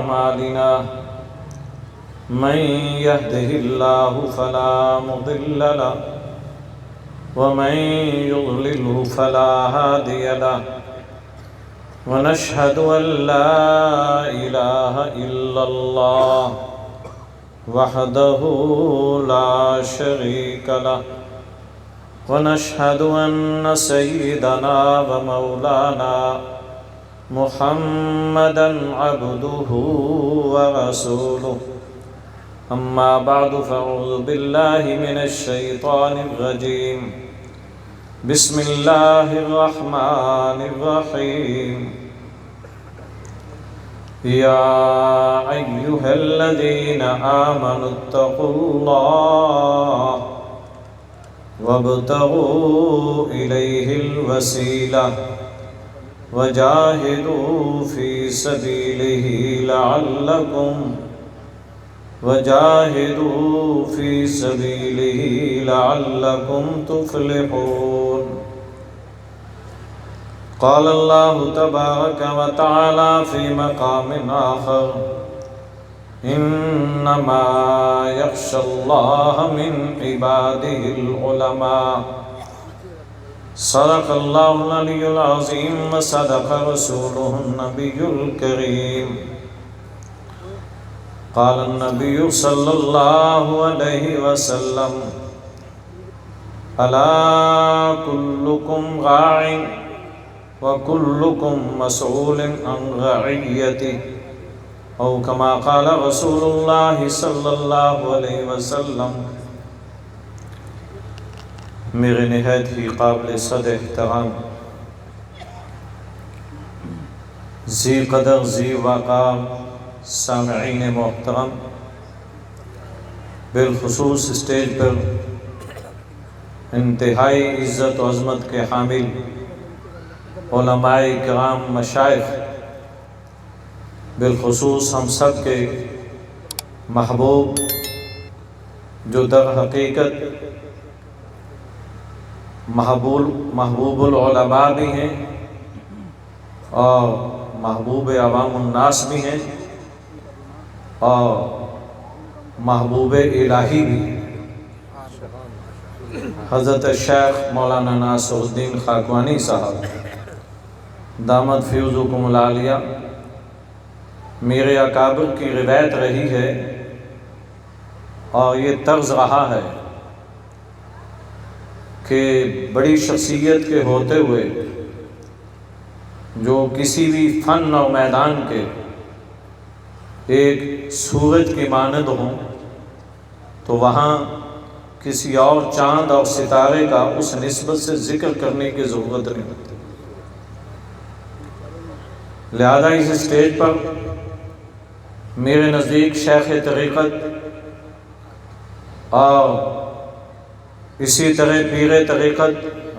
أعمالنا من يهده الله فلا مضل له ومن يضلله فلا هادي له ونشهد أن لا إله إلا الله وحده لا شريك له ونشهد أن سيدنا ومولانا محمدا عبده ورسوله أما بعد فأعوذ بالله من الشيطان الرجيم بسم الله الرحمن الرحيم يا أيها الذين آمنوا اتقوا الله وابتغوا إليه الوسيلة وجاهدوا في سبيله لعلكم تفلحون. قال الله تبارك وتعالى في مقام آخر إنما يخشى الله من عباده العلماء. صدق الله العلي العظيم وصدق رسوله النبي الكريم. قال النبي صلى الله عليه وسلم ألا كلكم راع وكلكم مسؤول عن رعيته أو كما قال رسول الله صلی اللہ علیہ وسلم. میرے نہایت ہی قابل صد احترام ذی قدر ذی وقار سامعین محترم، بالخصوص اسٹیج پر انتہائی عزت و عظمت کے حامل علماء کرام، مشائخ، بالخصوص ہم سب کے محبوب جو در حقیقت محبوب العلماء بھی ہیں اور محبوب عوام الناس بھی ہیں اور محبوب الہی بھی، حضرت شیخ مولانا ناصر الدین خاکوانی صاحب دامت فیضکم العالیہ. میرے اکابر کی روایت رہی ہے اور یہ طرز رہا ہے کہ بڑی شخصیت کے ہوتے ہوئے جو کسی بھی فن اور میدان کے ایک سورج کی مانند ہوں تو وہاں کسی اور چاند اور ستارے کا اس نسبت سے ذکر کرنے کی ضرورت نہیں ہوتی. لہذا اس اسٹیج پر میرے نزدیک شیخ طریقت اور اسی طرح پیر طریقت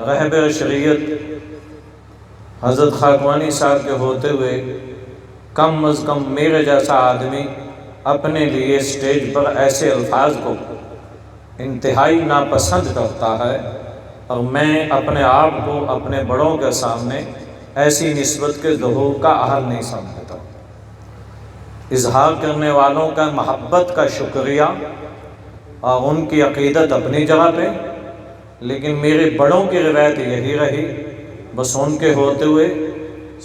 رہبر شریعت حضرت خاکوانی صاحب کے ہوتے ہوئے کم از کم میرے جیسا آدمی اپنے لیے اسٹیج پر ایسے الفاظ کو انتہائی ناپسند کرتا ہے، اور میں اپنے آپ کو اپنے بڑوں کے سامنے ایسی نسبت کے ظہور کا اہل نہیں سمجھتا. اظہار کرنے والوں کا محبت کا شکریہ اور ان کی عقیدت اپنی جگہ پہ، لیکن میرے بڑوں کی روایت یہی رہی بس ان کے ہوتے ہوئے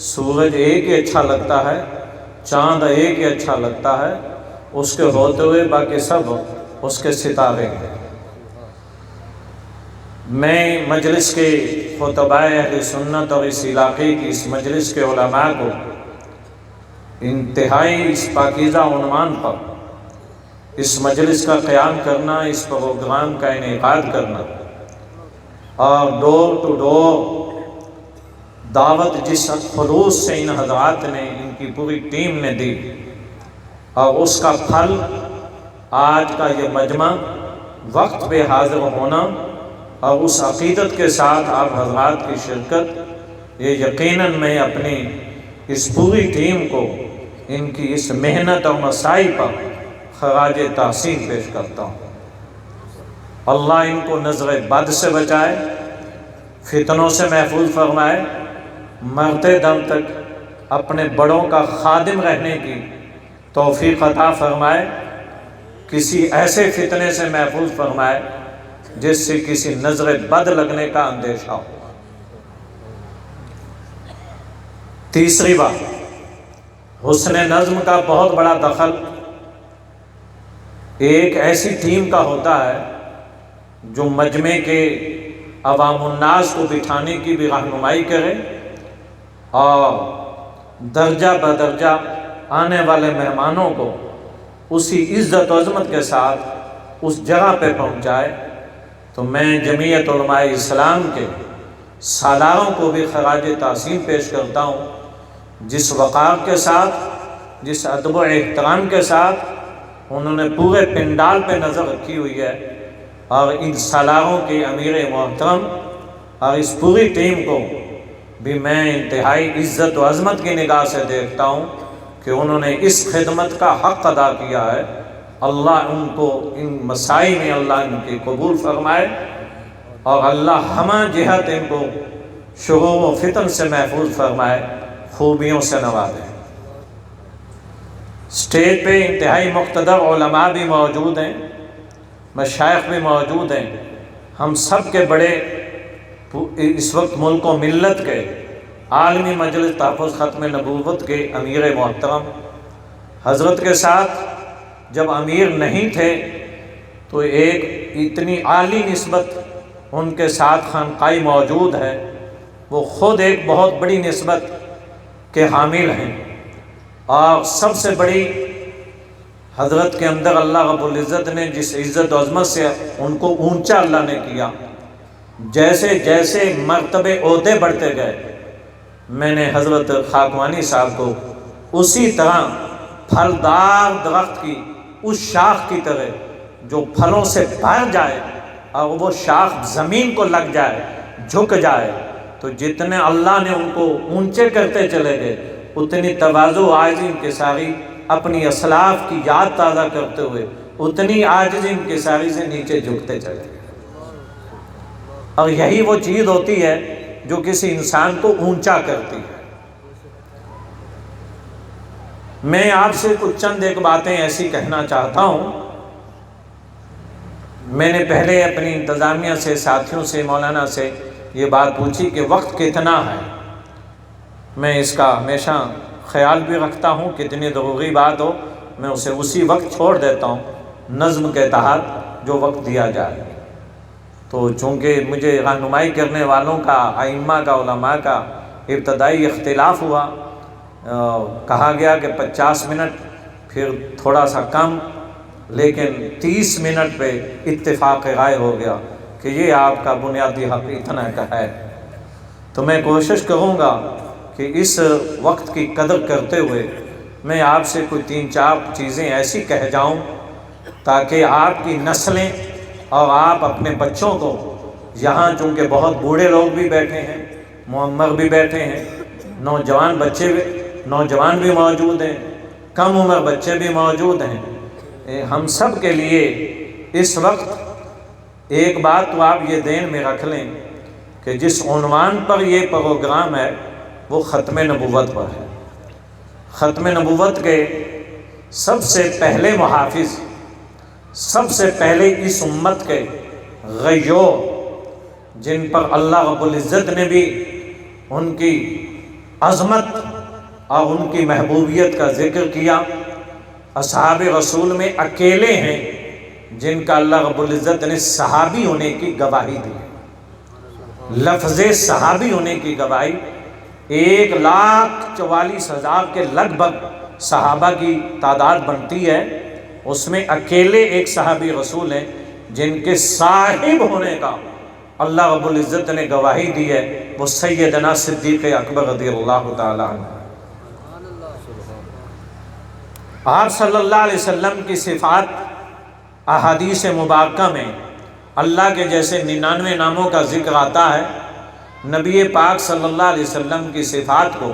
سورج ایک ہی اچھا لگتا ہے، چاند ایک ہی اچھا لگتا ہے، اس کے ہوتے ہوئے باقی سب اس کے ستارے ہیں. میں مجلس کے خطباء اہل سنت اور اس علاقے کی اس مجلس کے علماء کو انتہائی اس پاکیزہ عنوان پر اس مجلس کا قیام کرنا، اس پروگرام کا انعقاد کرنا اور ڈور ٹو ڈور دعوت جس خلوص سے ان حضرات نے، ان کی پوری ٹیم نے دی، اور اس کا پھل آج کا یہ مجمع وقت پہ حاضر ہونا اور اس عقیدت کے ساتھ آپ حضرات کی شرکت، یہ یقیناً میں اپنی اس پوری ٹیم کو ان کی اس محنت اور مساعی پر خراج تحسین پیش کرتا ہوں. اللہ ان کو نظر بد سے بچائے، فتنوں سے محفوظ فرمائے، مرتے دم تک اپنے بڑوں کا خادم رہنے کی توفیق عطا فرمائے، کسی ایسے فتنے سے محفوظ فرمائے جس سے کسی نظر بد لگنے کا اندیشہ ہو۔ تیسری بات، حسن نظم کا بہت بڑا دخل ایک ایسی ٹیم کا ہوتا ہے جو مجمع کے عوام الناس کو بٹھانے کی بھی رہنمائی کرے اور درجہ بدرجہ آنے والے مہمانوں کو اسی عزت و عظمت کے ساتھ اس جگہ پہ پہنچائے۔ تو میں جمعیت علماء اسلام کے سالاروں کو بھی خراج تحسین پیش کرتا ہوں، جس وقار کے ساتھ، جس ادب و احترام کے ساتھ انہوں نے پورے پنڈال پہ نظر رکھی ہوئی ہے، اور ان سالاروں کے امیر محترم اور اس پوری ٹیم کو بھی میں انتہائی عزت و عظمت کی نگاہ سے دیکھتا ہوں کہ انہوں نے اس خدمت کا حق ادا کیا ہے۔ اللہ ان کو ان مسائی میں اللہ ان کی قبول فرمائے، اور اللہ ہمہ جہت ان کو شرور و فتن سے محفوظ فرمائے، خوبیوں سے نوازے۔ اسٹیج پہ انتہائی مقتدر علماء بھی موجود ہیں، مشائخ بھی موجود ہیں۔ ہم سب کے بڑے اس وقت ملک و ملت کے عالمی مجلس تحفظ ختم نبوت کے امیر محترم حضرت کے ساتھ جب امیر نہیں تھے تو ایک اتنی عالی نسبت ان کے ساتھ خانقاہی موجود ہے، وہ خود ایک بہت بڑی نسبت کے حامل ہیں، اور سب سے بڑی حضرت کے اندر اللہ رب العزت نے جس عزت و عظمت سے ان کو اونچا اللہ نے کیا، جیسے جیسے مرتبے عہدے بڑھتے گئے، میں نے حضرت خاکوانی صاحب کو اسی طرح پھلدار درخت کی اس شاخ کی طرح جو پھلوں سے بھر جائے اور وہ شاخ زمین کو لگ جائے، جھک جائے، تو جتنے اللہ نے ان کو اونچے کرتے چلے گئے، اتنی تواضع و عاجزی انکساری اپنی اسلاف کی یاد تازہ کرتے ہوئے اتنی عاجزی انکساری سے نیچے جھکتے چلے گئے۔ اور یہی وہ چیز ہوتی ہے جو کسی انسان کو اونچا کرتی ہے۔ میں آپ سے کچھ چند ایک باتیں ایسی کہنا چاہتا ہوں۔ میں نے پہلے اپنی انتظامیہ سے، ساتھیوں سے، مولانا سے یہ بات پوچھی کہ وقت کتنا ہے۔ میں اس کا ہمیشہ خیال بھی رکھتا ہوں، کتنی ضروری بات ہو میں اسے اسی وقت چھوڑ دیتا ہوں، نظم کے تحت جو وقت دیا جائے۔ تو چونکہ مجھے رہنمائی کرنے والوں کا، ائمہ کا، علماء کا ابتدائی اختلاف ہوا، کہا گیا کہ 50 منٹ، پھر تھوڑا سا کم، لیکن 30 منٹ پہ اتفاق رائے ہو گیا کہ یہ آپ کا بنیادی حق اتنا کا ہے۔ تو میں کوشش کروں گا کہ اس وقت کی قدر کرتے ہوئے میں آپ سے کوئی 3-4 چیزیں ایسی کہہ جاؤں تاکہ آپ کی نسلیں اور آپ اپنے بچوں کو، یہاں چونکہ بہت بوڑھے لوگ بھی بیٹھے ہیں، معمر بھی بیٹھے ہیں، نوجوان بھی موجود ہیں، کم عمر بچے بھی موجود ہیں، ہم سب کے لیے اس وقت ایک بات تو آپ یہ ذہن میں رکھ لیں کہ جس عنوان پر یہ پروگرام ہے وہ ختم نبوت پر ہے۔ ختم نبوت کے سب سے پہلے محافظ، سب سے پہلے اس امت کے غیور، جن پر اللہ رب العزت نے بھی ان کی عظمت اور ان کی محبوبیت کا ذکر کیا، اصحاب رسول میں اکیلے ہیں جن کا اللہ رب العزت نے صحابی ہونے کی گواہی دی۔ لفظ صحابی ہونے کی گواہی 1,44,000 کے لگ بھگ صحابہ کی تعداد بنتی ہے، اس میں اکیلے ایک صحابی رسول ہیں جن کے صاحب ہونے کا اللہ رب العزت نے گواہی دی ہے، وہ سیدنا صدیق اکبر رضی اللہ تعالیٰ عنہ۔ آپ صلی اللہ علیہ وسلم کی صفات احادیث مبارکہ میں اللہ کے جیسے 99 ناموں کا ذکر آتا ہے، نبی پاک صلی اللہ علیہ وسلم کی صفات کو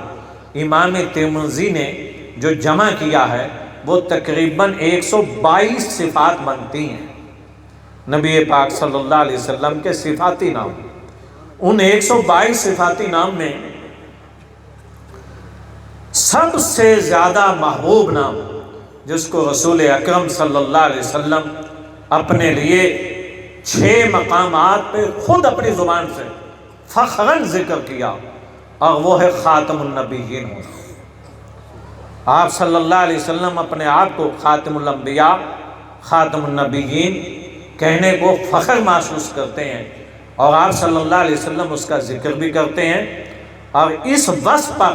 امام ترمذی نے جو جمع کیا ہے وہ تقریباً 122 صفات بنتی ہیں۔ نبی پاک صلی اللہ علیہ وسلم کے صفاتی نام، ان 122 صفاتی نام میں سب سے زیادہ محبوب نام جس کو رسول اکرم صلی اللہ علیہ وسلم اپنے لیے 6 مقامات پہ خود اپنی زبان سے فخراً ذکر کیا، اور وہ ہے خاتم النبیین۔ آپ صلی اللہ علیہ وسلم اپنے آپ کو خاتم الانبیاء، خاتم النبیین کہنے کو فخر محسوس کرتے ہیں، اور آپ صلی اللہ علیہ وسلم اس کا ذکر بھی کرتے ہیں۔ اور اس وصف پر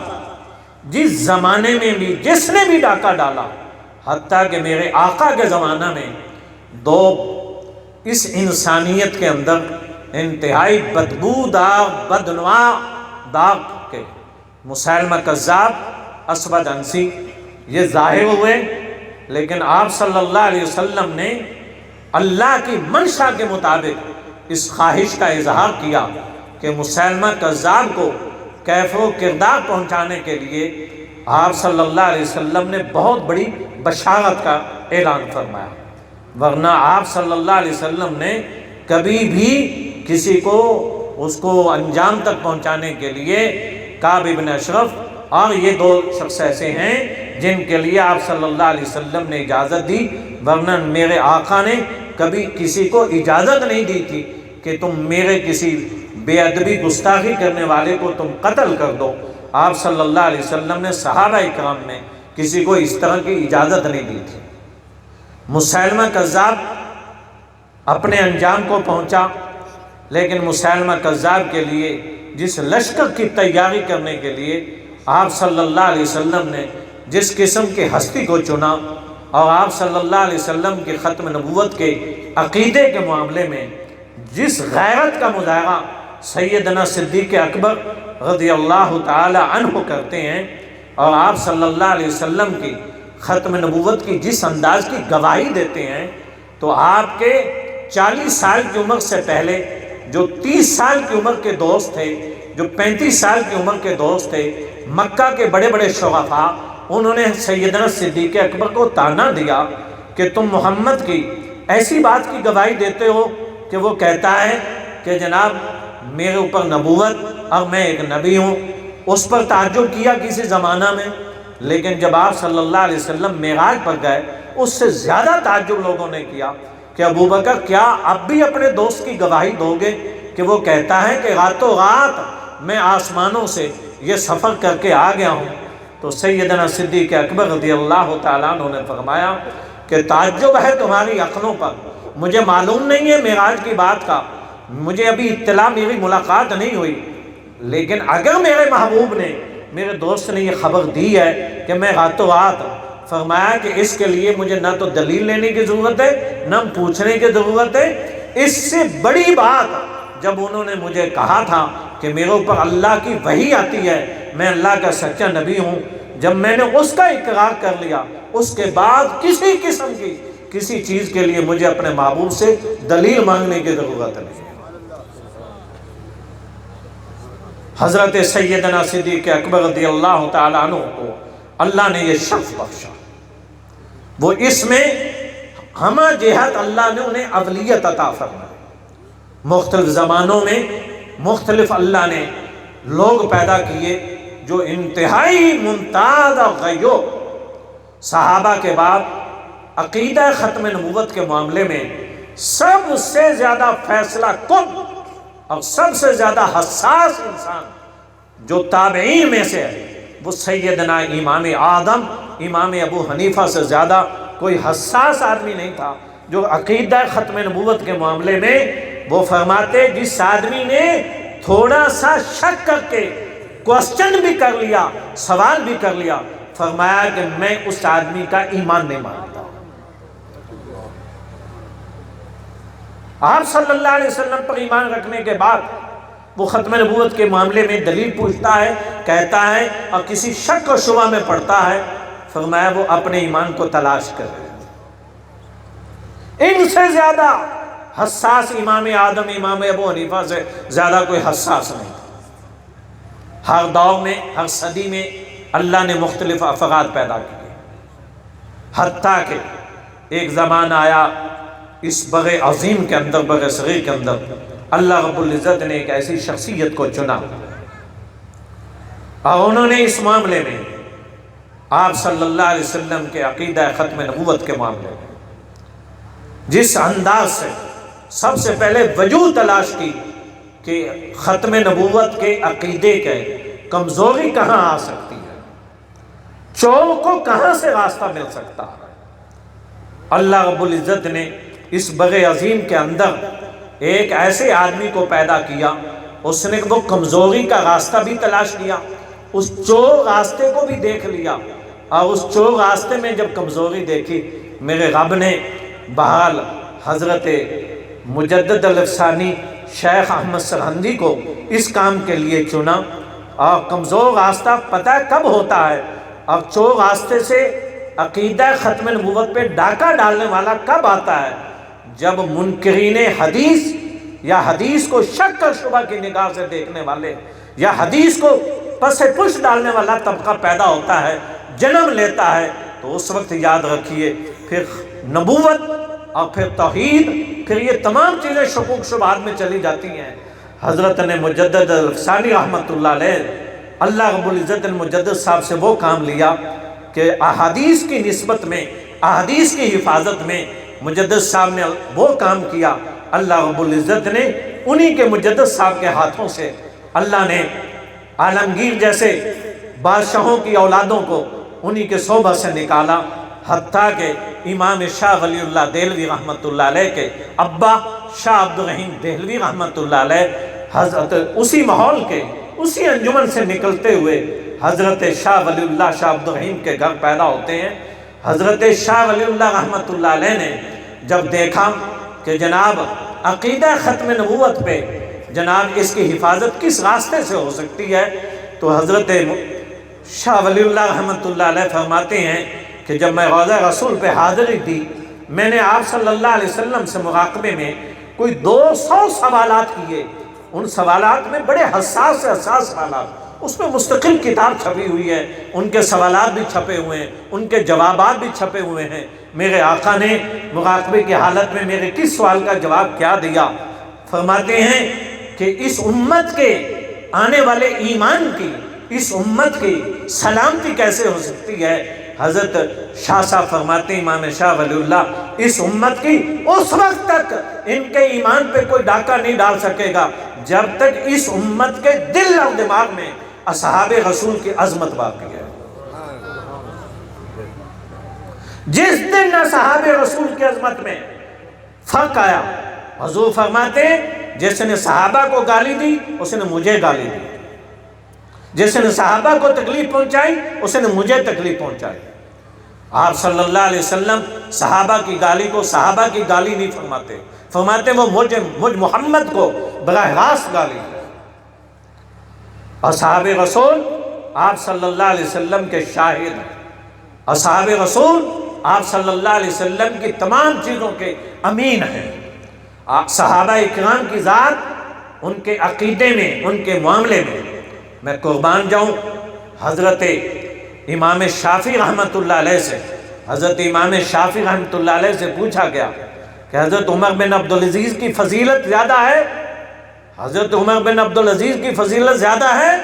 جس زمانے میں بھی جس نے بھی ڈاکہ ڈالا، حتیٰ کہ میرے آقا کے زمانہ میں 2 اس انسانیت کے اندر انتہائی بدبودار بدنما داغ کے مسیلمہ کذاب، اسود عنسی، یہ ظاہر ہوئے، لیکن آپ صلی اللہ علیہ وسلم نے اللہ کی منشا کے مطابق اس خواہش کا اظہار کیا کہ مسیلمہ کذاب کو کیف و کردار پہنچانے کے لیے آپ صلی اللہ علیہ وسلم نے بہت بڑی بشارت کا اعلان فرمایا، ورنہ آپ صلی اللہ علیہ وسلم نے کبھی بھی کسی کو اس کو انجام تک پہنچانے کے لیے کعب بن اشرف اور یہ 2 شخص ایسے ہیں جن کے لیے آپ صلی اللہ علیہ وسلم نے اجازت دی، ورنہ میرے آقا نے کبھی کسی کو اجازت نہیں دی تھی کہ تم میرے کسی بے ادبی گستاخی کرنے والے کو تم قتل کر دو۔ آپ صلی اللہ علیہ وسلم نے صحابہ اکرام میں کسی کو اس طرح کی اجازت نہیں دی تھی۔ مسیلمہ کذاب اپنے انجام کو پہنچا، لیکن مسیلمہ کذاب کے لیے جس لشکر کی تیاری کرنے کے لیے آپ صلی اللہ علیہ وسلم نے جس قسم کی ہستی کو چنا، اور آپ صلی اللہ علیہ وسلم کی ختم نبوت کے عقیدے کے معاملے میں جس غیرت کا مظاہرہ سیدنا صدیق اکبر رضی اللہ تعالی عنہ کرتے ہیں، اور آپ صلی اللہ علیہ وسلم کی ختم نبوت کی جس انداز کی گواہی دیتے ہیں، تو آپ کے 40 سال کی عمر سے پہلے جو 30 سال کی عمر کے دوست تھے، جو 35 سال کی عمر کے دوست تھے، مکہ کے بڑے بڑے شرفاء، انہوں نے سیدنا صدیق اکبر کو طعنہ دیا کہ تم محمد کی ایسی بات کی گواہی دیتے ہو کہ وہ کہتا ہے کہ جناب میرے اوپر نبوت اور میں ایک نبی ہوں۔ اس پر تعجب کیا کسی زمانہ میں، لیکن جب آپ صلی اللہ علیہ وسلم معراج پر گئے، اس سے زیادہ تعجب لوگوں نے کیا کہ ابوبکر کیا اب بھی اپنے دوست کی گواہی دو گے کہ وہ کہتا ہے کہ راتوں رات میں آسمانوں سے یہ سفر کر کے آ گیا ہوں؟ تو سیدنا صدیق اکبر رضی اللہ تعالیٰ عنہ نے فرمایا کہ تعجب ہے تمہاری عقلوں پر، مجھے معلوم نہیں ہے معراج کی بات کا، مجھے ابھی اطلاع، میری ملاقات نہیں ہوئی، لیکن اگر میرے محبوب نے، میرے دوست نے یہ خبر دی ہے کہ میں راتوں رات، فرمایا کہ اس کے لیے مجھے نہ تو دلیل لینے کی ضرورت ہے نہ پوچھنے کی ضرورت ہے۔ اس سے بڑی بات جب انہوں نے مجھے کہا تھا کہ میرے اوپر اللہ کی وحی آتی ہے، میں اللہ کا سچا نبی ہوں، جب میں نے اس کا اقرار کر لیا، اس کے بعد کسی قسم کی کسی چیز کے لیے مجھے اپنے محبوب سے دلیل مانگنے کی ضرورت نہیں۔ حضرت سیدنا صدیق اکبر رضی اللہ تعالیٰ عنہ کو اللہ نے یہ شرف بخشا، وہ اس میں ہمہ جہت اللہ نے انہیں اولیت عطا فرمائی۔ مختلف زمانوں میں مختلف اللہ نے لوگ پیدا کیے جو انتہائی ممتاز اور غیور، صحابہ کے بعد عقیدہ ختم نبوت کے معاملے میں سب سے زیادہ فیصلہ کن اور سب سے زیادہ حساس انسان جو تابعین میں سے ہے، وہ سیدنا امام اعظم امام ابو حنیفہ سے زیادہ کوئی حساس آدمی نہیں تھا جو عقیدہ ختم نبوت کے معاملے میں وہ فرماتے جس آدمی نے تھوڑا سا شک کر کے کوسچن بھی کر لیا، سوال بھی کر لیا، فرمایا کہ میں اس آدمی کا ایمان نہیں مانتا۔ آپ صلی اللہ علیہ وسلم پر ایمان رکھنے کے بعد وہ ختم نبوت کے معاملے میں دلیل پوچھتا ہے، کہتا ہے اور کسی شک و شبہ میں پڑتا ہے، فرمایا وہ اپنے ایمان کو تلاش کرے۔ ان سے زیادہ حساس امام اعظم امام ابو حنیفہ سے زیادہ کوئی حساس نہیں تھا۔ ہر دور میں، ہر صدی میں اللہ نے مختلف افراد پیدا کیے، حتیٰ کہ ایک زمانہ آیا اس بر عظیم کے اندر، بر صغیر کے اندر اللہ رب العزت نے ایک ایسی شخصیت کو چنا اور انہوں نے اس معاملے میں آپ صلی اللہ علیہ وسلم کے عقیدہ ختم نبوت کے معاملے میں جس انداز سے سب سے پہلے وجہ تلاش کی کہ ختم نبوت کے عقیدے کے کمزوری کہاں آ سکتی ہے، چور کو کہاں سے راستہ مل سکتا ہے، اللہ رب العزت نے اس بر عظیم کے اندر ایک ایسے آدمی کو پیدا کیا، اس نے وہ کمزوری کا راستہ بھی تلاش کیا، اس چور راستے کو بھی دیکھ لیا، اور اس چور راستے میں جب کمزوری دیکھی میرے رب نے بہرحال حضرت مجدد الافسانی شیخ احمد سرہندی کو اس کام کے لیے چنا۔ اور کمزور راستہ پتہ کب ہوتا ہے اور چور راستے سے عقیدہ ختم نبوت پہ ڈاکہ ڈالنے والا کب آتا ہے، جب منکرین حدیث یا حدیث کو شک اور شبہ کی نگاہ سے دیکھنے والے یا حدیث کو پس پش ڈالنے والا طبقہ پیدا ہوتا ہے، جنم لیتا ہے، تو اس وقت یاد رکھیے پھر نبوت اور پھر توحید، پھر یہ تمام چیزیں شکوک شبہات میں چلی جاتی ہیں۔ حضرت نے مجدد الافسانی رحمۃ اللہ علیہ، اللہ رب العزت نے مجدد صاحب سے وہ کام لیا کہ احادیث کی نسبت میں، احادیث کی حفاظت میں مجدد صاحب نے وہ کام کیا، اللہ رب العزت نے انہی کے مجدد صاحب کے ہاتھوں سے اللہ نے عالمگیر جیسے بادشاہوں کی اولادوں کو انہی کے صحبہ سے نکالا، حتیٰ کہ امام شاہ ولی اللہ دہلوی رحمۃ اللہ علیہ کے ابا شاہ عبد الرحیم دہلوی رحمۃ اللہ علیہ حضرت اسی ماحول کے اسی انجمن سے نکلتے ہوئے حضرت شاہ ولی اللہ شاہ عبد الرحیم کے گھر پیدا ہوتے ہیں۔ حضرت شاہ ولی اللہ رحمۃ اللہ علیہ نے جب دیکھا کہ جناب عقیدہ ختم نبوت پہ جناب اس کی حفاظت کس راستے سے ہو سکتی ہے، تو حضرت شاہ ولی اللہ رحمۃ اللہ علیہ فرماتے ہیں کہ جب میں روضہ رسول پہ حاضری دی، میں نے آپ صلی اللہ علیہ وسلم سے مراقبے میں کوئی 200 سوالات کیے، ان سوالات میں بڑے حساس سوالات، اس میں مستقل کتاب چھپی ہوئی ہے، ان کے سوالات بھی چھپے ہوئے ہیں، ان کے جوابات بھی چھپے ہوئے ہیں، میرے آقا نے مراقبے کی حالت میں میرے کس سوال کا جواب کیا دیا۔ فرماتے ہیں کہ اس امت کے آنے والے ایمان کی، اس امت کی سلامتی کیسے ہو سکتی ہے، حضرت شاہ صاحب فرماتے ہیں امام شاہ ولی اللہ اس امت کی اس وقت تک ان کے ایمان پہ کوئی ڈاکہ نہیں ڈال سکے گا جب تک اس امت کے دل اور دماغ میں اصحاب رسول کی عظمت باقی ہے۔ جس دن اصحاب رسول کی عظمت میں فرق آیا، حضور فرماتے ہیں جس نے صحابہ کو گالی دی اس نے مجھے گالی دی، جس نے صحابہ کو تکلیف پہنچائی اس نے مجھے تکلیف پہنچائی۔ آپ صلی اللہ علیہ وسلم صحابہ کی گالی کو صحابہ کی گالی نہیں فرماتے، فرماتے وہ مجھ محمد کو براہ راست گالی۔ اصحاب رسول آپ صلی اللہ علیہ وسلم کے شاہد ہیں، اصحاب رسول آپ صلی اللہ علیہ وسلم کی تمام چیزوں کے امین ہیں۔ صحابہ اکرام کی ذات، ان کے عقیدے میں، ان کے معاملے میں قربان جاؤں۔ حضرت امام شافعی رحمۃ اللہ علیہ سے، حضرت امام شافعی رحمۃ اللہ علیہ سے پوچھا گیا کہ حضرت عمر بن عبدالعزیز کی فضیلت زیادہ ہے، حضرت عمر بن عبدالعزیز کی فضیلت زیادہ ہے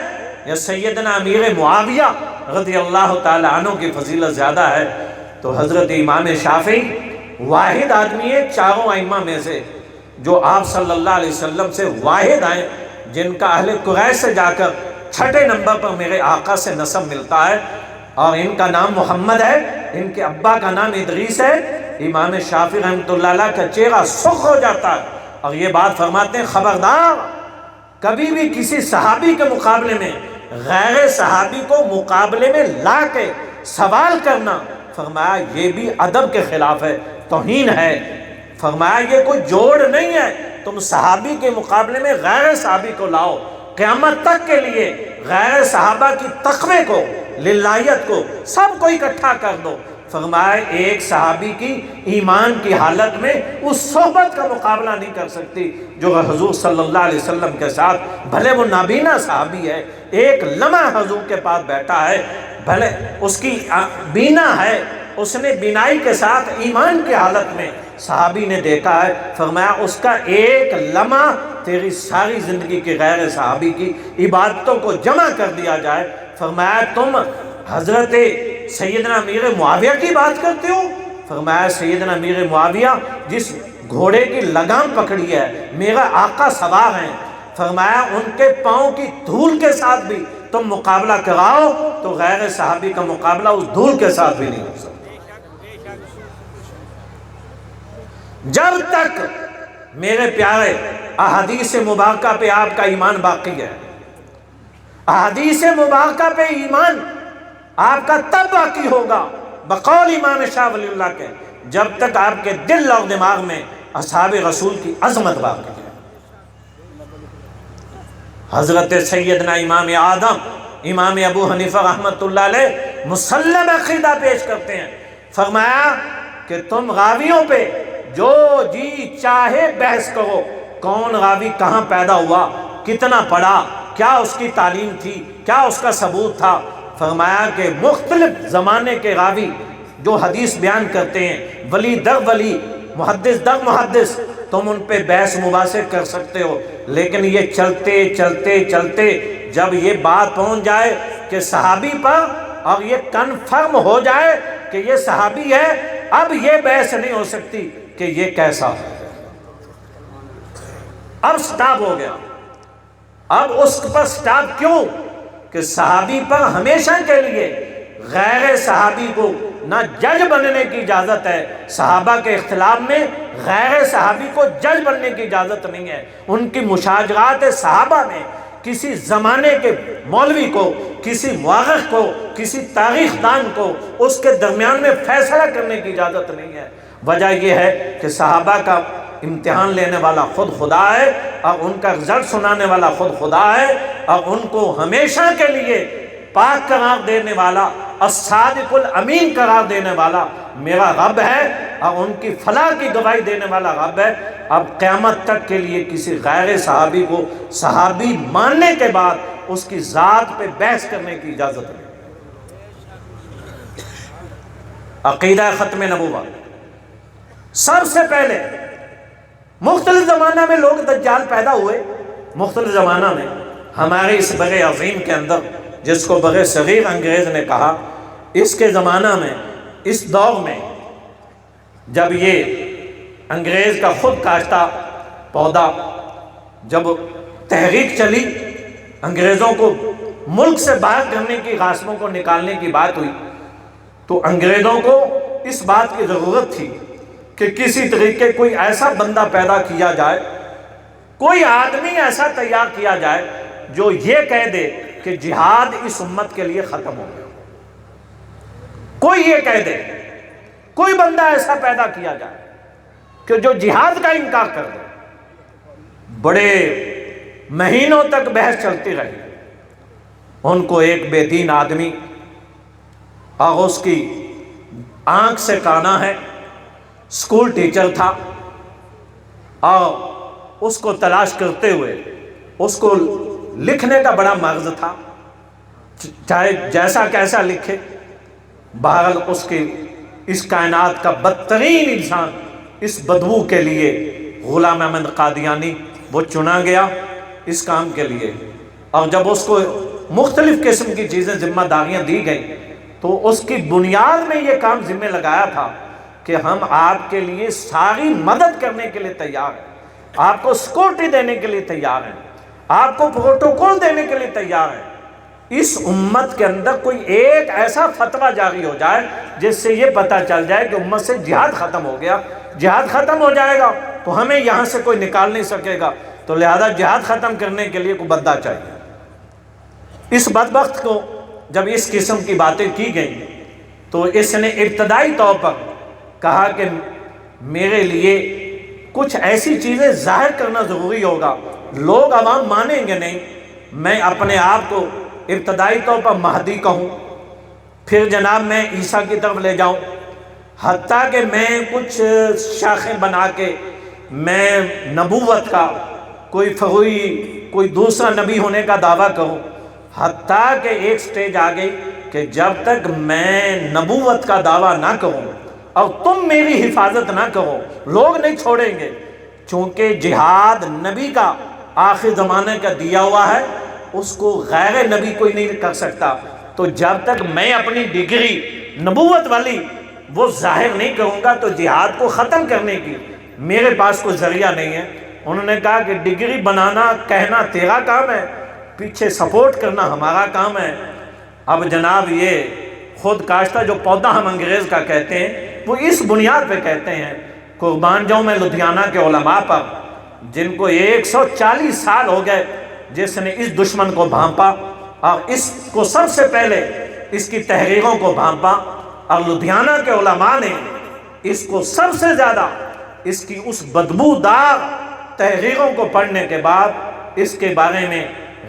یا سیدنا امیر معاویہ رضی اللہ تعالی عنہ کی فضیلت زیادہ ہے؟ تو حضرت امام شافعی واحد آدمی ہے چاروں ائمہ میں سے جو آپ صلی اللہ علیہ وسلم سے واحد آئے، جن کا اہل قریش سے جا کر 6 نمبر پر میرے آقا سے نسب ملتا ہے، اور ان کا نام محمد ہے، ان کے ابا کا نام ادریس ہے۔ امام شافعی رحمۃ اللہ علیہ کا چہرہ سرخ ہو جاتا ہے اور یہ بات فرماتے ہیں خبردار کبھی بھی کسی صحابی کے مقابلے میں غیر صحابی کو مقابلے میں لا کے سوال کرنا، فرمایا یہ بھی ادب کے خلاف ہے، توہین ہے۔ فرمایا یہ کوئی جوڑ نہیں ہے، تم صحابی کے مقابلے میں غیر صحابی کو لاؤ، قیامت تک کے لیے غیر صحابہ کی تقوی کو، للہیت کو سب کو اکٹھا کر دو۔ فرمایا ایک صحابی کی ایمان کی حالت میں اس صحبت کا مقابلہ نہیں کر سکتی جو حضور صلی اللہ علیہ وسلم کے ساتھ، بھلے وہ نابینا صحابی ہے، ایک لمحہ حضور کے پاس بیٹھا ہے، بھلے اس کی بینا ہے، اس نے بینائی کے ساتھ ایمان کی حالت میں صحابی نے دیکھا ہے، فرمایا اس کا ایک لمحہ تیری ساری زندگی کی غیر صحابی کی عبادتوں کو جمع کر دیا جائے، فرمایا تم حضرت سیدنا امیر معاویہ کی بات کرتے ہو؟ فرمایا سیدنا امیر معاویہ جس گھوڑے کی لگام پکڑی ہے، میرا آقا سوار ہیں، فرمایا ان کے پاؤں کی دھول کے ساتھ بھی تم مقابلہ کراؤ تو غیر صحابی کا مقابلہ اس دھول کے ساتھ بھی نہیں ہو سکتا۔ جب تک میرے پیارے احادیث مبارکہ پہ آپ کا ایمان باقی ہے، احادیث مبارکہ پہ ایمان آپ کا تب باقی ہوگا بقول امام شاہ ولی اللہ کے، جب تک آپ کے دل اور دماغ میں اصحاب رسول کی عظمت باقی ہے۔ حضرت سیدنا امام اعظم امام ابو حنیفہ رحمۃ اللہ علیہ مسلم عقیدہ پیش کرتے ہیں، فرمایا کہ تم راویوں پہ جو جی چاہے بحث کرو، کون راوی کہاں پیدا ہوا، کتنا پڑھا، کیا اس کی تعلیم تھی، کیا اس کا ثبوت تھا۔ فرمایا کہ مختلف زمانے کے راوی جو حدیث بیان کرتے ہیں، ولی در ولی، محدث در محدث، تم ان پہ بحث مباحثے کر سکتے ہو، لیکن یہ چلتے چلتے چلتے جب یہ بات پہنچ جائے کہ صحابی پر اور یہ کنفرم ہو جائے کہ یہ صحابی ہے، اب یہ بحث نہیں ہو سکتی کہ یہ کیسا ہے، اب سٹاپ ہو گیا۔ اب اس پر سٹاپ کیوں کہ صحابی پر ہمیشہ کے لیے غیر صحابی کو نہ جج بننے کی اجازت ہے، صحابہ کے اختلاف میں غیر صحابی کو جج بننے کی اجازت نہیں ہے۔ ان کی مشاجرات صحابہ میں کسی زمانے کے مولوی کو، کسی مورخ کو، کسی تاریخ دان کو اس کے درمیان میں فیصلہ کرنے کی اجازت نہیں ہے۔ وجہ یہ ہے کہ صحابہ کا امتحان لینے والا خود خدا ہے اور ان کا رزلٹ سنانے والا خود خدا ہے، اور ان کو ہمیشہ کے لیے پاک قرار دینے والا، الصادق الامین قرار دینے والا میرا رب ہے، اور ان کی فلاح کی گواہی دینے والا رب ہے۔ اب قیامت تک کے لیے کسی غیر صحابی کو صحابی ماننے کے بعد اس کی ذات پہ بحث کرنے کی اجازت نہیں۔ عقیدہ ختم نبوت، سب سے پہلے مختلف زمانہ میں لوگ دجال پیدا ہوئے، مختلف زمانہ میں ہمارے اس بر عظیم کے اندر جس کو بر صغیر انگریز نے کہا، اس کے زمانہ میں، اس دور میں جب یہ انگریز کا خود کاشتہ پودا، جب تحریک چلی، انگریزوں کو ملک سے باہر کرنے کی، غاصبوں کو نکالنے کی بات ہوئی، تو انگریزوں کو اس بات کی ضرورت تھی کہ کسی طریقے کوئی ایسا بندہ پیدا کیا جائے، کوئی آدمی ایسا تیار کیا جائے جو یہ کہہ دے کہ جہاد اس امت کے لیے ختم ہو گیا۔ کوئی یہ کہہ دے، کوئی بندہ ایسا پیدا کیا جائے کہ جو جہاد کا انکار کر دے۔ بڑے مہینوں تک بحث چلتی رہی، ان کو ایک بے دین آدمی اور اس کی آنکھ سے کانا ہے، اسکول ٹیچر تھا، اور اس کو تلاش کرتے ہوئے اس کو لکھنے کا بڑا مغز تھا، چاہے جیسا کیسا لکھے، بہرحال اس کی اس کائنات کا بدترین انسان اس بدبو کے لیے غلام احمد قادیانی وہ چنا گیا اس کام کے لیے۔ اور جب اس کو مختلف قسم کی چیزیں ذمہ داریاں دی گئیں تو اس کی بنیاد میں یہ کام ذمہ لگایا تھا کہ ہم آپ کے لیے ساری مدد کرنے کے لیے تیار ہیں، آپ کو سیکورٹی دینے کے لیے تیار ہیں، آپ کو پروٹوکول دینے کے لیے تیار ہیں۔ اس امت کے اندر کوئی ایک ایسا فتویٰ جاری ہو جائے جس سے یہ پتہ چل جائے کہ امت سے جہاد ختم ہو گیا، جہاد ختم ہو جائے گا تو ہمیں یہاں سے کوئی نکال نہیں سکے گا، تو لہذا جہاد ختم کرنے کے لیے کوئی بندہ چاہیے۔ اس بدبخت کو جب اس قسم کی باتیں کی گئیں تو اس نے ابتدائی طور پر کہا کہ میرے لیے کچھ ایسی چیزیں ظاہر کرنا ضروری ہوگا، لوگ عوام مانیں گے نہیں، میں اپنے آپ کو ابتدائی طور پر مہدی کہوں، پھر جناب میں عیسیٰ کی طرف لے جاؤں، حتیٰ کہ میں کچھ شاخیں بنا کے میں نبوت کا کوئی فروعی کوئی دوسرا نبی ہونے کا دعویٰ کروں، حتیٰ کہ ایک سٹیج آ گئی کہ جب تک میں نبوت کا دعویٰ نہ کروں اور تم میری حفاظت نہ کرو لوگ نہیں چھوڑیں گے، چونکہ جہاد نبی کا آخر زمانے کا دیا ہوا ہے، اس کو غیر نبی کوئی نہیں کر سکتا۔ تو جب تک میں اپنی ڈگری نبوت والی وہ ظاہر نہیں کروں گا تو جہاد کو ختم کرنے کی میرے پاس کوئی ذریعہ نہیں ہے۔ انہوں نے کہا کہ ڈگری بنانا کہنا تیرا کام ہے، پیچھے سپورٹ کرنا ہمارا کام ہے۔ اب جناب یہ خود کاشتہ جو پودا ہم انگریز کا کہتے ہیں وہ اس بنیاد پہ کہتے ہیں۔ قربان جاؤں میں لدھیانہ کے علماء پر جن کو 140 سال ہو گئے جس نے اس دشمن کو بھانپا اور اس کو سب سے پہلے اس کی تحریروں کو بھانپا، اور لدھیانہ کے علماء نے اس کو سب سے زیادہ اس کی اس بدبودار تحریروں کو پڑھنے کے بعد اس کے بارے میں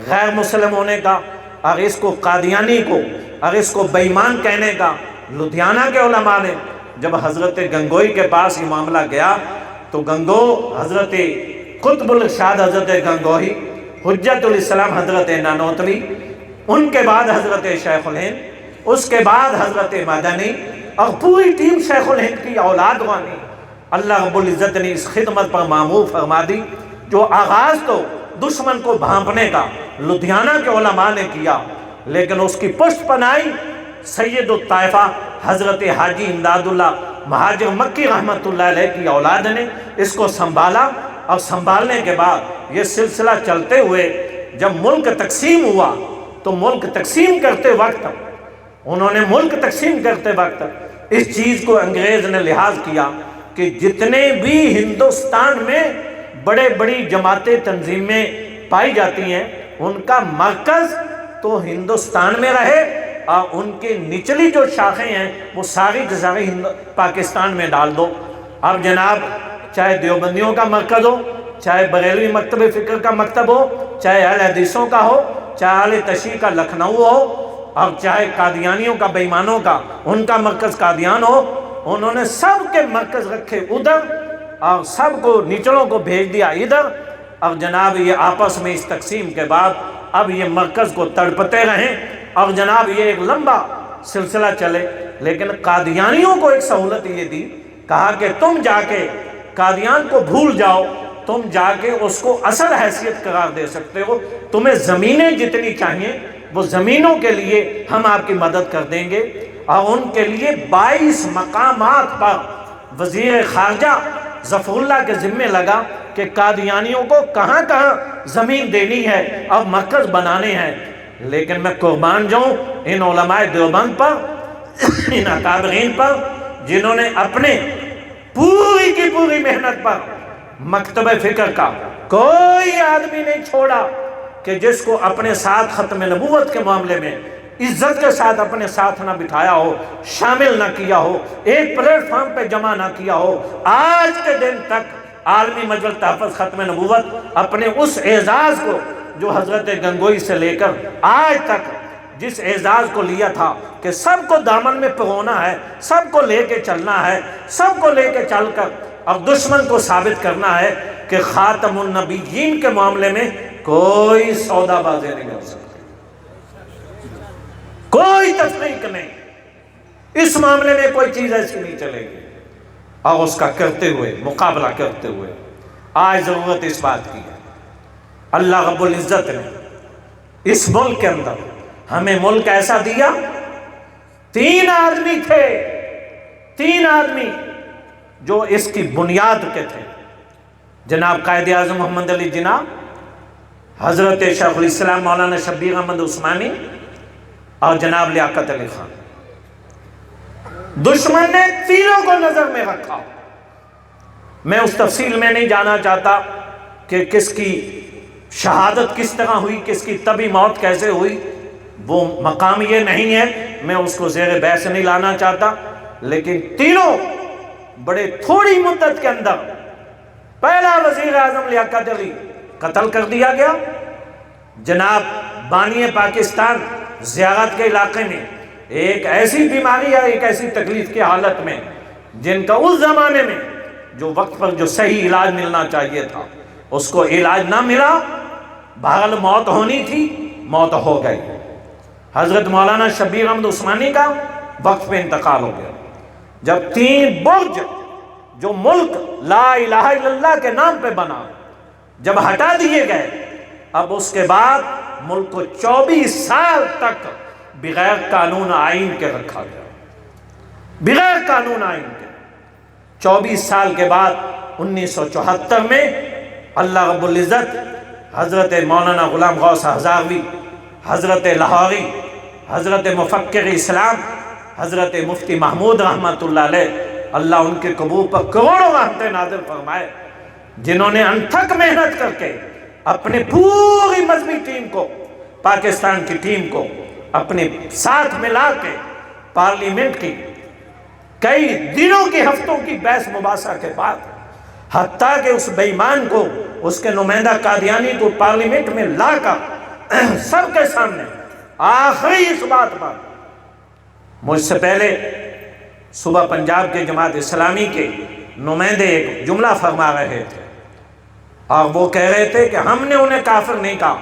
غیر مسلم ہونے کا اور اس کو قادیانی کو اور اس کو بے ایمان کہنے کا لدھیانہ کے علماء نے جب حضرت گنگوئی کے پاس یہ معاملہ گیا تو گنگو حضرت قطب الارشاد حضرت گنگوئی، حجت الاسلام حضرت نانوتوی، ان کے بعد حضرت شیخ الہند، اس کے بعد حضرت مدنی اور پوری ٹیم شیخ الہند کی اولاد وانی، اللہ رب العزت نے اس خدمت پر معمور فرما دی جو آغاز تو دشمن کو بھانپنے کا لدھیانہ کے علماء نے کیا، لیکن اس کی پشت پنائی سید الطائفہ حضرت حاجی امداد اللہ مہاجر مکی رحمت اللہ علیہ کی اولاد نے اس کو سنبھالا، اور سنبھالنے کے بعد یہ سلسلہ چلتے ہوئے جب ملک تقسیم ہوا تو ملک تقسیم کرتے وقت انہوں نے ملک تقسیم کرتے وقت اس چیز کو انگریز نے لحاظ کیا کہ جتنے بھی ہندوستان میں بڑے بڑی جماعتیں تنظیمیں پائی جاتی ہیں ان کا مرکز تو ہندوستان میں رہے اور ان کی نچلی جو شاخیں ہیں وہ ساری کی ساری پاکستان میں ڈال دو۔ اب جناب چاہے دیوبندیوں کا مرکز ہو، چاہے بریلوی مکتب فکر کا مکتب ہو، چاہے اہل حدیثوں کا ہو، چاہے اہل تشیع کا لکھنؤ ہو، اور چاہے قادیانیوں کا بے ایمانوں کا ان کا مرکز قادیان ہو، انہوں نے سب کے مرکز رکھے ادھر اور سب کو نچلوں کو بھیج دیا ادھر، اور جناب یہ آپس میں اس تقسیم کے بعد اب یہ مرکز کو تڑپتے رہیں اور جناب یہ ایک لمبا سلسلہ چلے۔ لیکن قادیانیوں کو ایک سہولت یہ دی، کہا کہ تم جا کے قادیان کو بھول جاؤ، تم جا کے اس کو اصل حیثیت قرار دے سکتے ہو، تمہیں زمینیں جتنی چاہیے وہ زمینوں کے لیے ہم آپ کی مدد کر دیں گے۔ اور ان کے لیے 22 مقامات پر وزیر خارجہ ظفر اللہ کے ذمے لگا کہ قادیانیوں کو کہاں کہاں زمین دینی ہے اور مرکز بنانے ہیں۔ لیکن میں قربان جاؤں ان علماء دیوبند پر، ان اکابرین پر جنہوں نے اپنے پوری کی پوری محنت پر مکتب فکر کا کوئی آدمی نہیں چھوڑا کہ جس کو اپنے ساتھ ختم نبوت کے معاملے میں عزت کے ساتھ اپنے ساتھ نہ بٹھایا ہو، شامل نہ کیا ہو، ایک پلیٹ فارم پہ جمع نہ کیا ہو۔ آج کے دن تک عالمی مجلس تحفظ ختم نبوت اپنے اس اعزاز کو جو حضرت گنگوئی سے لے کر آج تک جس اعزاز کو لیا تھا کہ سب کو دامن میں پرونا ہے، سب کو لے کے چلنا ہے، سب کو لے کے چل کر اور دشمن کو ثابت کرنا ہے کہ خاتم النبیین کے معاملے میں کوئی سودا بازی نہیں کر سکتی، کوئی تفریق نہیں، اس معاملے میں کوئی چیز ایسی نہیں چلے گی۔ اور اس کا کرتے ہوئے مقابلہ کرتے ہوئے آج ضرورت اس بات کی ہے، اللہ رب العزت نے اس ملک کے اندر ہمیں ملک ایسا دیا، 3 آدمی تھے، 3 آدمی جو اس کی بنیاد کے تھے، جناب قائد اعظم محمد علی جناح، حضرت شیخ الاسلام مولانا شبیر احمد عثمانی اور جناب لیاقت علی خان۔ دشمن نے تینوں کو نظر میں رکھا۔ میں اس تفصیل میں نہیں جانا چاہتا کہ کس کی شہادت کس طرح ہوئی، کس کی طبی موت کیسے ہوئی، وہ مقام یہ نہیں ہے، میں اس کو زیر بحث نہیں لانا چاہتا، لیکن تینوں بڑے تھوڑی مدت کے اندر، پہلا وزیر اعظم لیاقت علی قتل کر دیا گیا، جناب بانی پاکستان زیارت کے علاقے میں ایک ایسی بیماری ہے، ایک ایسی تکلیف کی حالت میں جن کا اس زمانے میں جو وقت پر جو صحیح علاج ملنا چاہیے تھا اس کو علاج نہ ملا، بہرحال موت ہونی تھی، موت ہو گئی۔ حضرت مولانا شبیر احمد عثمانی کا وقت پہ انتقال ہو گیا۔ جب 3 برج جو ملک لا الہ الا اللہ کے نام پہ بنا جب ہٹا دیے گئے، اب اس کے بعد ملک کو 24 سال تک بغیر قانون آئین کے رکھا گیا۔ بغیر قانون آئین کے 24 سال کے بعد 1974 میں اللہ رب العزت حضرت مولانا غلام غوث ہزاروی، حضرت لاہوری، حضرت مفکر اسلام حضرت مفتی محمود رحمۃ اللہ علیہ، اللہ ان کے قبول پر کروڑوں رحمتیں نازل فرمائے، جنہوں نے انتھک محنت کر کے اپنے پوری مذہبی ٹیم کو، پاکستان کی ٹیم کو اپنے ساتھ ملا کے پارلیمنٹ کی کئی دنوں کی، ہفتوں کی بحث مباحثہ کے بعد، حتیٰ کہ اس بے ایمان کو، اس کے نمائندہ قادیانی کو پارلیمنٹ میں لا کر سب کے سامنے آخری اس بات پر، مجھ سے پہلے صبح پنجاب کے جماعت اسلامی کے نمائندے ایک جملہ فرما رہے تھے، اور وہ کہہ رہے تھے کہ ہم نے انہیں کافر نہیں کہا،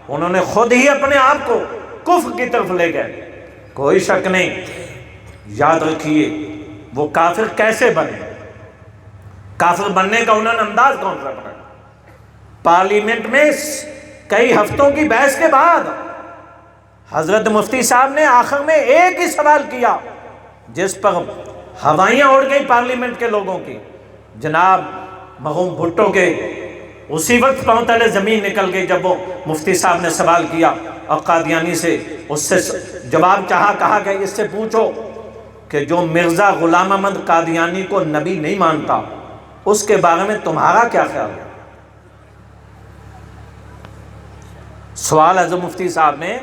انہوں نے خود ہی اپنے آپ کو کفر کی طرف لے گئے۔ کوئی شک نہیں، یاد رکھیے وہ کافر کیسے بنے، کافر بننے کا انہوں نے انداز کون سا پڑا؟ پارلیمنٹ میں کئی ہفتوں کی بحث کے بعد حضرت مفتی صاحب نے آخر میں ایک ہی سوال کیا، جس پر ہوائیاں اڑ گئی پارلیمنٹ کے لوگوں کی، جناب مرحوم بھٹو کے اسی وقت پاؤں تلے زمین نکل گئی جب وہ مفتی صاحب نے سوال کیا، اور قادیانی سے اس سے جواب چاہا، کہا کہ اس سے پوچھو کہ جو مرزا غلام احمد قادیانی کو نبی نہیں مانتا، اس کے بارے میں تمہارا کیا خیال ہے؟ سوال حضرت مفتی صاحب نے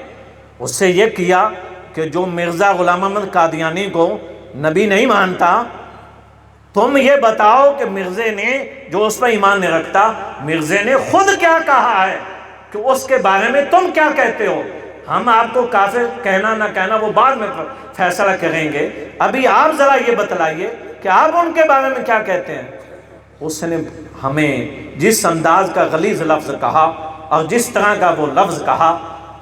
اس سے یہ کیا کہ جو مرزا غلام احمد قادیانی کو نبی نہیں مانتا، تم یہ بتاؤ کہ مرزے نے، جو اس پر ایمان نہیں رکھتا، مرزے نے خود کیا کہا ہے کہ اس کے بارے میں تم کیا کہتے ہو؟ ہم آپ کو کافر کہنا نہ کہنا وہ بعد میں فیصلہ کریں گے، ابھی آپ ذرا یہ بتلائیے کہ آپ ان کے بارے میں کیا کہتے ہیں۔ اس نے ہمیں جس انداز کا غلیظ لفظ کہا اور جس طرح کا وہ لفظ کہا،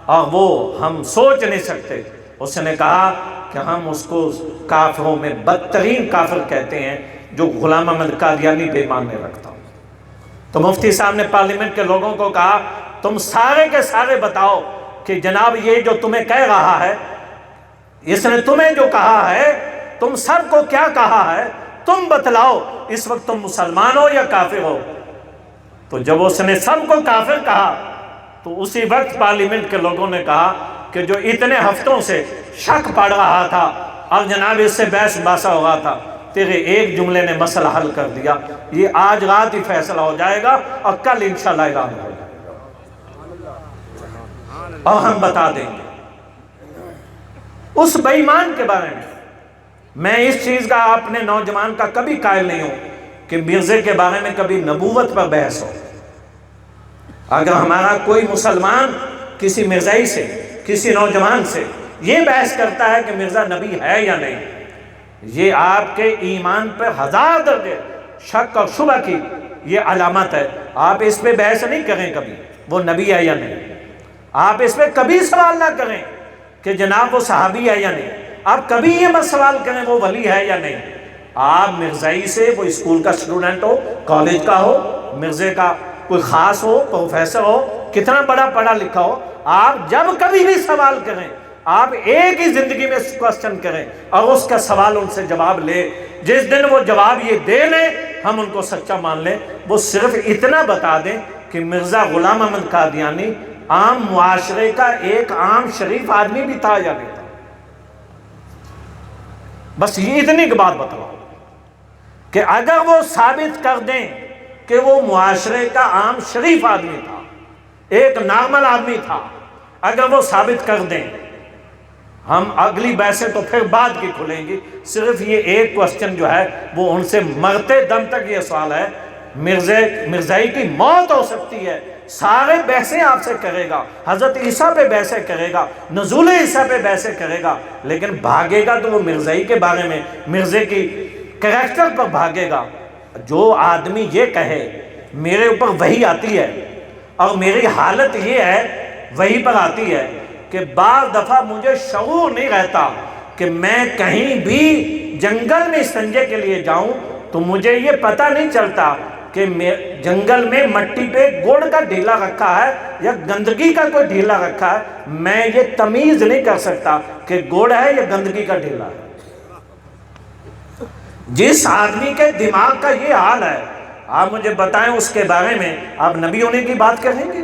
اور وہ ہم سوچ نہیں سکتے، اس نے کہا کہ ہم اس کو کافروں میں بدترین کافر کہتے ہیں جو غلام احمد قادیانی پہ ایمان نہیں رکھتا۔ تو مفتی صاحب نے پارلیمنٹ کے لوگوں کو کہا تم سارے کے سارے بتاؤ کہ جناب یہ جو تمہیں کہہ رہا ہے، اس نے تمہیں جو کہا ہے، تم سب کو کیا کہا ہے، تم بتلاؤ اس وقت تم مسلمان ہو یا کافر ہو۔ تو جب اس نے سب کو کافر کہا تو اسی وقت پارلیمنٹ کے لوگوں نے کہا کہ جو اتنے ہفتوں سے شک پڑ رہا تھا اور جناب اس سے بحث باسا ہو رہا تھا، تیرے ایک جملے نے مسئلہ حل کر دیا، یہ آج رات ہی فیصلہ ہو جائے گا اور کل انشاءاللہ اعلان ہو جائے گا، اور ہم بتا دیں گے اس بے ایمان کے بارے میں۔ میں اس چیز کا اپنے نوجوان کا کبھی قائل نہیں ہوں کہ مرزے کے بارے میں کبھی نبوت پر بحث ہو۔ اگر ہمارا کوئی مسلمان کسی مرزائی سے، کسی نوجوان سے یہ بحث کرتا ہے کہ مرزا نبی ہے یا نہیں، یہ آپ کے ایمان پر 1000 درجے شک اور شبہ کی یہ علامت ہے۔ آپ اس پہ بحث نہیں کریں کبھی وہ نبی ہے یا نہیں، آپ اس پہ کبھی سوال نہ کریں کہ جناب وہ صحابی ہے یا نہیں، آپ کبھی یہ مت سوال کریں وہ ولی ہے یا نہیں۔ آپ مرزائی سے، وہ اسکول کا اسٹوڈنٹ ہو، کالج کا ہو، مرزے کا کوئی خاص ہو، پروفیسر ہو، کتنا بڑا پڑھا لکھا ہو، آپ جب کبھی بھی سوال کریں، آپ ایک ہی زندگی میں کوسچن کریں اور اس کا سوال ان سے جواب لے۔ جس دن وہ جواب یہ دے لیں ہم ان کو سچا مان لیں۔ وہ صرف اتنا بتا دیں کہ مرزا غلام احمد قادیانی عام معاشرے کا ایک عام شریف آدمی بھی تھا یا نہیں تھا، بس یہ اتنی کی بات بتاؤ کہ اگر وہ ثابت کر دیں کہ وہ معاشرے کا عام شریف آدمی تھا، ایک نارمل آدمی تھا، اگر وہ ثابت کر دیں، ہم اگلی بحثیں تو پھر بعد کی کھلیں گی۔ صرف یہ ایک کوسچن جو ہے وہ ان سے مرتے دم تک یہ سوال ہے، مرزائی کی موت ہو سکتی ہے، سارے بحثیں آپ سے کرے گا، حضرت عیسیٰ پہ بحثیں کرے گا، نزول عیسیٰ پہ بحثیں کرے گا، لیکن بھاگے گا تو وہ مرزائی کے بارے میں، مرزے کی کریکٹر پر بھاگے گا۔ جو آدمی یہ کہے میرے اوپر وحی آتی ہے اور میری حالت یہ ہے وحی پر آتی ہے کہ بعض دفعہ مجھے شعور نہیں رہتا کہ میں کہیں بھی جنگل میں استنجے کے لیے جاؤں تو مجھے یہ پتہ نہیں چلتا کہ جنگل میں مٹی پہ گڑ کا ڈھیلا رکھا ہے یا گندگی کا کوئی ڈھیلا رکھا ہے، میں یہ تمیز نہیں کر سکتا کہ گڑ ہے یا گندگی کا ڈھیلا ہے۔ جس آدمی کے دماغ کا یہ حال ہے، آپ مجھے بتائیں اس کے بارے میں آپ نبی ہونے کی بات کریں گے؟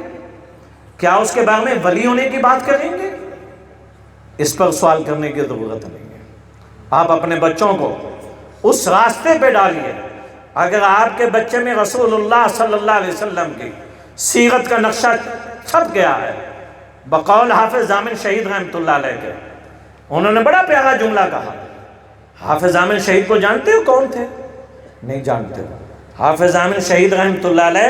کیا اس کے بارے میں ولی ہونے کی بات کریں گے؟ اس پر سوال کرنے کی ضرورت نہیں ہے۔ آپ اپنے بچوں کو اس راستے پہ ڈالیے۔ اگر آپ کے بچے میں رسول اللہ صلی اللہ علیہ وسلم کی سیرت کا نقشہ چھپ گیا ہے، بقول حافظ ضامن شہید رحمۃ اللہ علیہ کے، انہوں نے بڑا پیارا جملہ کہا۔ حافظ ضامن شہید کو جانتے ہو کون تھے؟ نہیں جانتے ہو۔ حافظ ضامن شہید رحمۃ اللہ علیہ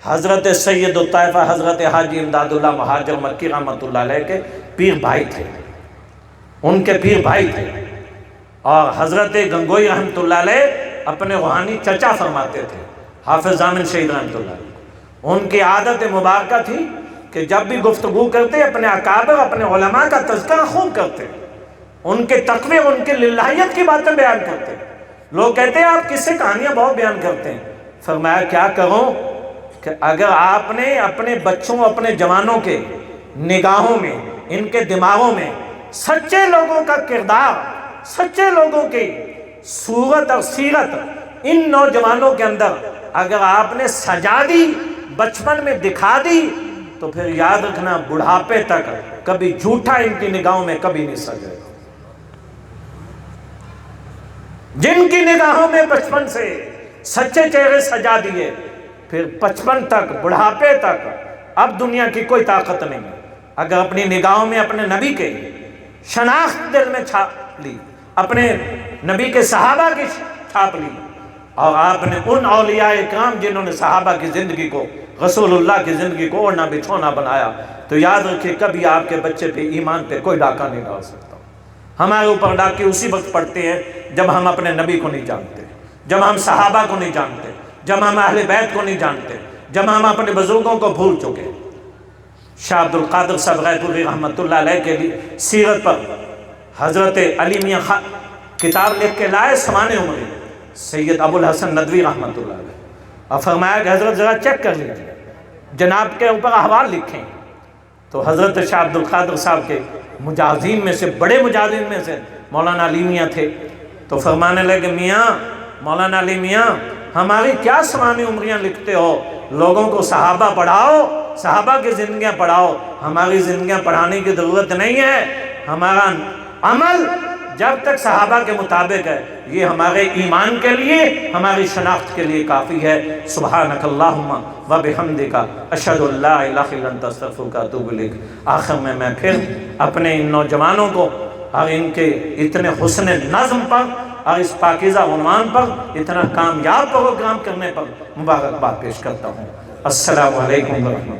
حضرت سید الطائفہ حضرت حاجی امداد اللہ مہاجر مکی رحمۃ اللہ علیہ کے پیر بھائی تھے، ان کے پیر بھائی تھے، اور حضرت گنگوئی رحمۃ اللہ علیہ اپنے روحانی چچا فرماتے تھے حافظ ضامن شہید رحمۃ اللہ علیہ۔ ان کی عادت مبارکہ تھی کہ جب بھی گفتگو کرتے اپنے اکابر اپنے علماء کا تذکرہ خوب کرتے، ان کے تقوی ان کے للہیت کی باتیں بیان کرتے۔ لوگ کہتے ہیں آپ کس سے کہانیاں بہت بیان کرتے ہیں، فرمایا کیا کروں کہ اگر آپ نے اپنے بچوں اپنے جوانوں کے نگاہوں میں ان کے دماغوں میں سچے لوگوں کا کردار، سچے لوگوں کی صورت اور سیرت ان نوجوانوں کے اندر اگر آپ نے سجا دی، بچپن میں دکھا دی، تو پھر یاد رکھنا بڑھاپے تک کبھی جھوٹا ان کی نگاہوں میں کبھی نہیں سجے گا۔ جن کی نگاہوں میں بچپن سے سچے چہرے سجا دیے، پھر بچپن تک بڑھاپے تک اب دنیا کی کوئی طاقت نہیں ہے۔ اگر اپنی نگاہوں میں اپنے نبی کے شناخت دل میں چھاپ لی، اپنے نبی کے صحابہ کی چھاپ لی، اور آپ نے ان اولیاء اکرام جنہوں نے صحابہ کی زندگی کو، رسول اللہ کی زندگی کو اوڑھنا بچھونا بنایا، تو یاد رکھیے کبھی آپ کے بچے پہ ایمان پہ کوئی ڈاکہ نہیں ڈال سکتا۔ ہمارے اوپر ڈاکے اسی وقت پڑتے ہیں جب ہم اپنے نبی کو نہیں جانتے، جب ہم صحابہ کو نہیں جانتے، جب ہم اہل بیت کو نہیں جانتے، جب ہم اپنے بزرگوں کو بھول چکے۔ شاہ عبد القادر صاحب غیب پوری رحمۃ اللہ علیہ کے لیے سیرت پر حضرت علی میاں خان کتاب لکھ کے لائے سمانے عمری، سید ابو الحسن ندوی رحمۃ اللہ علیہ، اور فرمایا کہ حضرت ذرا چیک کر لیجیے، جناب کے اوپر احوال لکھیں۔ تو حضرت شاہ عبد القادر صاحب کے مجاہدین میں سے، بڑے مجاہدین میں سے مولانا علی میاں تھے، تو فرمانے لگے میاں مولانا علی میاں ہماری کیا سمانی عمریاں لکھتے ہو، لوگوں کو صحابہ پڑھاؤ، صحابہ کی زندگیاں پڑھاؤ، ہماری زندگیاں پڑھانے کی ضرورت نہیں ہے، ہمارا عمل جب تک صحابہ کے مطابق ہے یہ ہمارے ایمان کے لیے، ہماری شناخت کے لیے کافی ہے۔ سبحانک اللہم و بحمدک اشہد ان لا الہ الا انت استغفرک و اتوب الیک۔ آخر میں پھر اپنے ان نوجوانوں کو اور ان کے اتنے حسن نظم پر اور اس پاکیزہ عنوان پر اتنا کامیاب پروگرام کرنے پر مبارکباد پیش کرتا ہوں۔ السلام علیکم ورحمۃ اللہ۔